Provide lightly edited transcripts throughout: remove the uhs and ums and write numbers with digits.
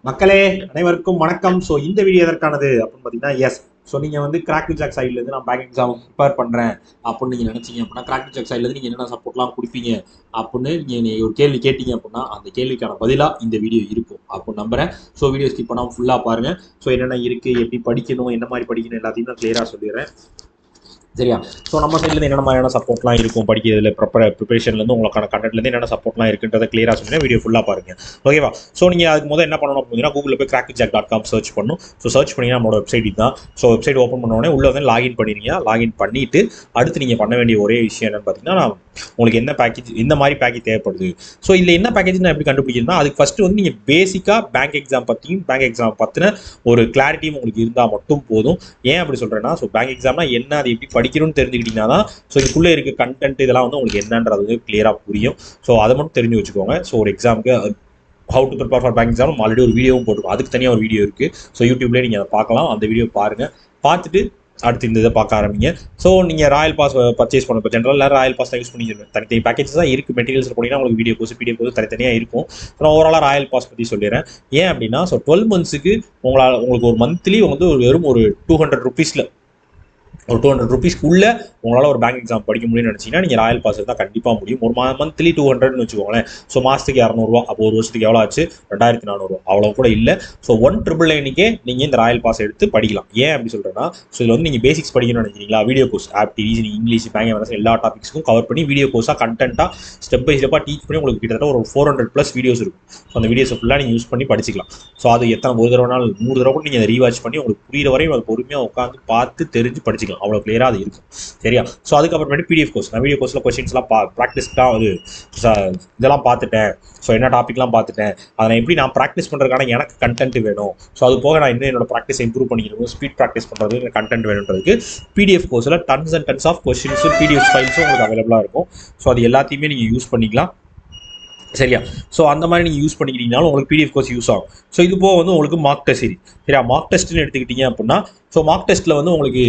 மக்களே அனைவருக்கும் வணக்கம். ஸோ இந்த வீடியோ எதற்கானது அப்படின்னு பார்த்தீங்கன்னா, எஸ். ஸோ நீங்கள் வந்து கிராக் ஜாக் சைட்லேருந்து நான் பேங்க் எக்ஸாம் ப்ரிப்பேர் பண்ணுறேன் அப்படின்னு நீங்கள் நினச்சிங்க அப்படின்னா, கிராக் ஜாக் சைட்லேருந்து நீங்கள் என்னென்ன சப்போர்ட்லாம் கொடுப்பீங்க அப்படின்னு நீங்கள் ஒரு கேள்வி கேட்டீங்க அப்படின்னா, அந்த கேள்விக்கான பதிலாக இந்த வீடியோ இருக்கும் அப்படின்னு நம்புறேன். ஸோ வீடியோ ஸ்கிப் பண்ணாமல் ஃபுல்லாக பாருங்கள். ஸோ என்னென்ன இருக்குது, எப்படி படிக்கணும், என்ன மாதிரி படிக்கணும் எல்லாத்தையும் நான் கிளியராக சொல்லிடுறேன். சரியா? ஸோ நம்ம சைட்லேருந்து என்னென்ன மாதிரியான சப்போர்ட்லாம் இருக்கும் படிக்கிறதுல ப்ரிப்பரேஷன்லேருந்து உங்களுக்கான கண்டென்ட்லேருந்து என்னென்ன சப்போர்ட்லாம் இருக்குன்றதை கிளியராக சொன்னீங்கன்னா வீடியோ ஃபுல்லாக பாருங்கள். ஓகேவா? ஸோ நீங்கள் அதுக்கு முதல்ல என்ன பண்ணணும் அப்படின்னா, கூகுளில் போய் crackjack.com சர்ச் பண்ணணும். ஸோ சர்ச் பண்ணிங்கன்னா நம்மளோட வெப்சைட் தான். ஸோ வெப்சைட் ஓப்பன் பண்ண உடனே உள்ளே வந்து லாகின் பண்ணிடுங்க. லாகின் பண்ணிவிட்டு அடுத்து நீங்கள் பண்ண வேண்டிய ஒரே விஷயம் என்னென்னு பார்த்தீங்கன்னா, உங்களுக்கு என்ன பேக்கேஜ், இந்த மாதிரி பேக்கேஜ் தேவைப்படுது. ஸோ இதில் என்ன பேக்கேஜ் நான் எப்படி கண்டுபிடிக்கிறதுனா, அதுக்கு ஃபஸ்ட்டு வந்து நீங்கள் பேசிக்காக பேங்க் எக்ஸாம் பற்றியும் பேங்க் எக்ஸாம் பற்றின ஒரு கிளாரிட்டியும் உங்களுக்கு இருந்தால் மட்டும் போதும். ஏன் அப்படி சொல்கிறேன்னா, ஸோ பேங்க் எக்ஸாம்னா என்ன, அது எப்படி படிக்கணும்னு தெரிஞ்சுக்கிட்டீங்கன்னா தான் ஸோ இதுக்குள்ளே இருக்க கண்டென்ட் இதெல்லாம் வந்து உங்களுக்கு என்னன்றது வந்து கிளியராக புரியும். ஸோ அதை மட்டும் தெரிஞ்சு வச்சுக்கோங்க. ஸோ ஒரு எக்ஸாமுக்கு how to prepare for bank exam already ஒரு வீடியோவும் போட்டுருக்கோம். அதுக்கு தனியாக ஒரு வீடியோ இருக்குது. ஸோ யூடியூப்லேயே நீங்கள் அதை பார்க்கலாம். அந்த வீடியோ பாருங்கள். பார்த்துட்டு அடுத்து இந்த இதை பார்க்க ஆரம்பிங்க. ஸோ நீங்கள் ராயல் பாஸ் பர்ச்சேஸ் பண்ண இப்போ ஜென்ரலாக ராயல் பாஸ் தான் யூஸ் பண்ணிக்கிறேன். தனித்தனி பேக்கேஜஸ் தான் இருக்குது. மெட்டீரியல்ஸ் போனீங்கன்னா உங்களுக்கு வீடியோ கோர்ஸ் பிடிஎஃப் கோர்ஸ் தனித்தனியாக இருக்கும். ஸோ நான் ஓவராலாக ராயல் பாஸ் பற்றி சொல்லிடுறேன். ஏன் அப்படின்னா, ஸோ 12 மந்த்ஸுக்கு உங்களுக்கு ஒரு மந்த்லி வந்து வெறும் ஒரு 200 ருபீஸில் ஒரு 200 ருபீஸ்க்குள்ளே உங்களால் ஒரு பேங்க் எக்ஸாம் படிக்க முடியும்னு நினச்சிங்கன்னா நீங்கள் ராயல் பாஸ் தான் கண்டிப்பாக முடியும். ஒரு மந்த்லி 200ன்னு வச்சுக்கோங்களேன். ஸோ மாதத்துக்கு 200 அப்போ ஒரு வருஷத்துக்கு எவ்வளோ ஆச்சு? 2400. அவ்வளோ கூட இல்லை. ஸோ 1,999க்கே நீங்கள் இந்த ராயல் பாஸ் எடுத்து படிக்கலாம். ஏன் அப்படி சொல்கிறேன்னா, ஸோ இதில் வந்து நீங்கள் பேசிக்ஸ் படிக்கணும்னு நினைக்கிறீங்களா, video course apti, reasoning, English, bank எம்எஸ் எல்லா டாபிக்ஸுக்கும் கவர் பண்ணி வீடியோ கோர்ஸாக கண்டென்ட்டாக ஸ்டெப் பை ஸ்டெப்பாக டீச் பண்ணி உங்களுக்கு கிட்டத்தட்ட ஒரு 400+ வீடியோஸ் இருக்கும். ஸோ அந்த வீடியோஸை ஃபுல்லாக நீங்கள் யூஸ் பண்ணி படிச்சிக்கலாம். ஸோ அது எத்தனை ஒரு தடவை நாள் 3 தடவை கூட நீங்கள் அதை ரீவாச் பண்ணி உங்களுக்கு புரியிற வரையும் அது பொறுமையாக உட்காந்து பார்த்து தெரிஞ்சு படிச்சிக்கலாம். அவ்வளோ கிளியராக அது இருக்கும். சரியா? ஸோ அதுக்கப்புறமேட்டு பிடிஎஃப் கோர்ஸ், நான் வீடியோ கோர்ஸில் கொஸ்டின்ஸ்லாம் ப்ராக்டிஸ்க்காக அது இதெல்லாம் பார்த்துட்டேன். ஸோ என்ன டாப்பிக்லாம் பார்த்துட்டேன். அதை எப்படி நான் ப்ராக்டிஸ் பண்ணுறதுக்கான எனக்கு கண்டென்ட் வேணும். ஸோ அது போக நான் இன்னும் என்னோட ப்ராக்டிஸ் இம்ப்ரூவ் பண்ணிக்கணும், ஸ்பீட் ப்ராக்டிஸ் பண்ணுறது எனக்கு கண்டென்ட் வேணுன்றதுக்கு பிடிஎஃப் கோர்ஸில் டன்ஸ் அண்ட் டன்ஸ் ஆஃப் கொஸ்டின்ஸும் பிடிஎஃப் ஃபைல்ஸும் உங்களுக்கு அவைலபிளாக இருக்கும். ஸோ அது எல்லாத்தையுமே நீங்கள் யூஸ் பண்ணிக்கலாம். சரியா? ஸோ அந்த மாதிரி நீங்கள் யூஸ் பண்ணிக்கிட்டீங்கனாலும் உங்களுக்கு பிடிஎஃப் கோர்ஸ் யூஸ் ஆகும். ஸோ இது போக வந்து உங்களுக்கு மார்க் டெஸ்ட் சீரிஸ். சரியா? மார்க் டெஸ்ட்னு எடுத்துக்கிட்டீங்க அப்படின்னா, ஸோ மார்க் டெஸ்ட்டில் வந்து உங்களுக்கு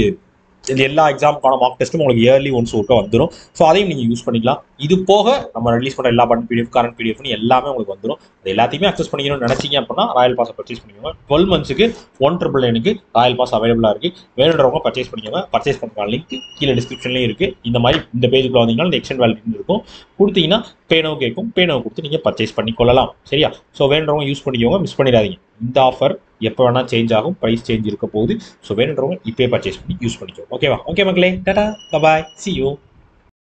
இது எல்லா எக்ஸாமுக்கான மார்க் டெஸ்ட்டும் உங்களுக்கு இயர்லி ஒன்ஸ் ஒருக்க வந்துடும். ஸோ அதையும் நீங்கள் யூஸ் பண்ணிக்கலாம். இது போக நம்ம ரிலீஸ் பண்ணுற எல்லா பட்டன் பிடிஎஃப், கரண்ட் பிடிஎஃப்னு எல்லாமே உங்களுக்கு வந்துடும். அது எல்லாத்தையுமே அக்சஸ் பண்ணிக்கணும்னு நினச்சிங்க அப்படின்னா ராயல் பாஸை பர்ச்சேஸ் பண்ணிக்கோங்க. 12 மந்த்ஸுக்கு 1,999க்கு ராயல் பாஸ் அவைலபிளாக இருக்குது. வேணுன்றவங்க பர்ச்சேஸ் பண்ணிக்கோங்க. பர்ச்சேஸ் பண்ணுற லிங்க் கீழே டிஸ்கிரிப்ஷன்லேயும் இருக்குது. இந்த மாதிரி இந்த பேஜுக்குள்ள வந்தீங்கன்னா இந்த எக்ஸ்டெண்ட் வேலிடிட்டி இருக்கும். கொடுத்தீங்கன்னா பேனோ கேட்கும். பேனோவை கொடுத்து நீங்கள் பர்ச்சேஸ் பண்ணிக்கொள்ளலாம். சரியா? ஸோ வேணுன்றவங்க யூஸ் பண்ணிக்கோங்க, மிஸ் பண்ணிடாதீங்க. இந்த ஆஃபர் எப்போ வேணால் சேஞ்ச் ஆகும், ப்ரைஸ் சேஞ்ச் இருக்க போகுது. ஸோ வேணுன்றவங்க இப்போயே பர்ச்சேஸ் பண்ணி யூஸ் பண்ணிக்கோ. ஓகேவா? ஓகே மக்களே, டாடா, பாய், see you.